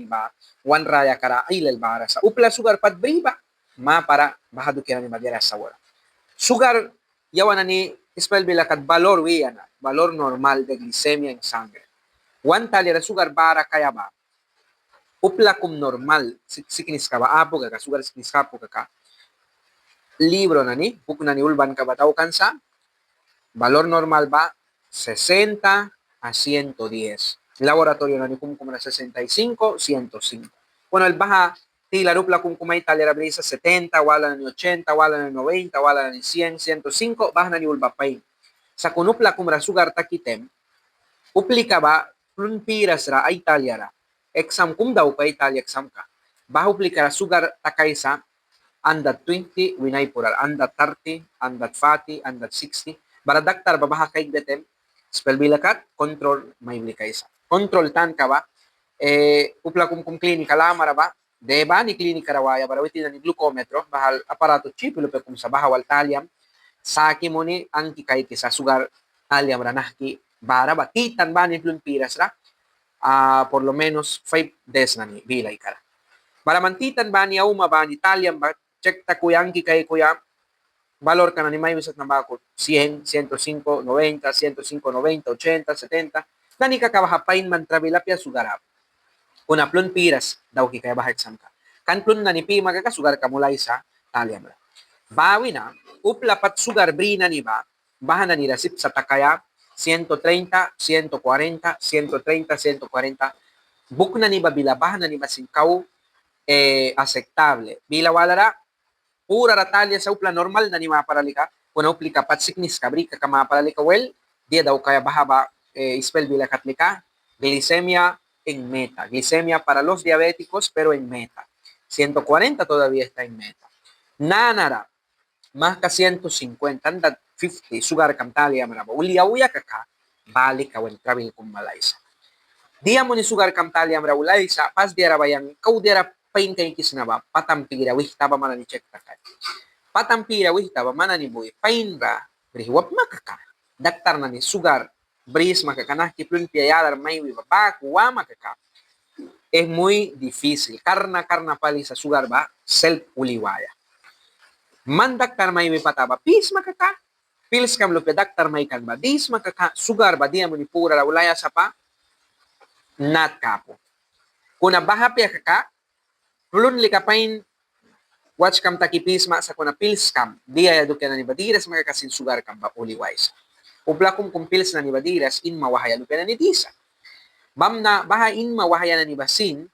ba wan raya kara ilal bara sa upla sugar pad briba ma para bahado kira ni madera sa wala sugar yawan ni spell bila kad valor wiana valor normal de glicemia en sangre wan talera sugar bara kaya ba upla kum normal sikinis ka ba apo ka sugar sikinis ka po ka libro na ni book na ni ulban ka ba tao kansa valor normal ba 60 a 110. Laboratorio na ni kumkum na 65, 105. Bueno, el baja tila rupla kumkumay talera brisa 70, wala na ni 80, wala na ni 90, wala na ni 100, 105, baha na ni ulbapay. Sa kunupla kumra sugar takitem, upli ka ba, plunpiras ra ay talyara. Exam kum daw pa Italia exam ka. Baha upli ka ra sugar takaysa, andat 20, winay pural, andat 30, andat 40, andat 60, bara daktar babaha kay detem, spell bilakat, control may blikaysa. Control tan ka ba, upla kum klinika lamara ba, deba ni klinika rawaya, bara witi na ni glucometro, bahal aparato chip, lupe kum sa bahawal talyam, saki mo ni ang kikay kisa sugar talyam ranahki, bara ba, titan ba ni plumpiras ra, por lo menos 5 days na ni bilay ka. Bara mantitan ba ni auma ba ni talyam ba, check ta kuya ang kikay kuya, valor ka na ni may wisat na ba ko 100, 105, 90, 105, 90, 80, 70, nani kakabahapain man trabilapya sugarap. Una plun piras daw kikaya bahat samka. Kan plun na ni pi magakasugar ka mulay sa talyam. Bawi na, uplapat sugar brina ni ba, bahan na ni rasip sa takaya 130, 140, 130, 140, buk na ni ba bilabahan na ni masingkaw aceptable. Bila wala ra, pura ratalya sa upla normal na ni maparalika, kung upli ka patsiknis kabri ka maparalika, well, dia daw kaya bahaba spell bila katlika, glicemia en meta. Glicemia para los diabéticos, pero en meta. 140 todavía está en meta. Nanara, más ka 150, anda 50, sugar kamtalia manaba. Uliya kaka, balik ka when travel kung malaysa. Dia mo ni sugar kamtalia mara ulaysa, pas diara bayang, kau diara pain kay kisna ba, patampira, wih taba mana ni check takay. Patampira, wih taba mana ni boy, pain ra, brihuap makaka. Daktar na ni sugar, bris makakana, kiplun piyayadar may wiba, bakuwa makaka. Es muy difícil. Karna pali sa sugar ba, self uliwaya. Man daktar may pataba, pis makaka. Pils kam lupe daktar may kan ba, dis makaka, sugar ba, diya mo ni pura la ulaya sa pa, nat kapo. Kuna baha pia kaka, rulun likapain watch kam takipisma sa kuna pils kam, diya yado kaya na ni badiras makakasin sugar kam ba uliwais. Ubla kum pils na ni badiras, in mawahaya lupa na ni disa. Bam na baha in mawahaya na ni basin,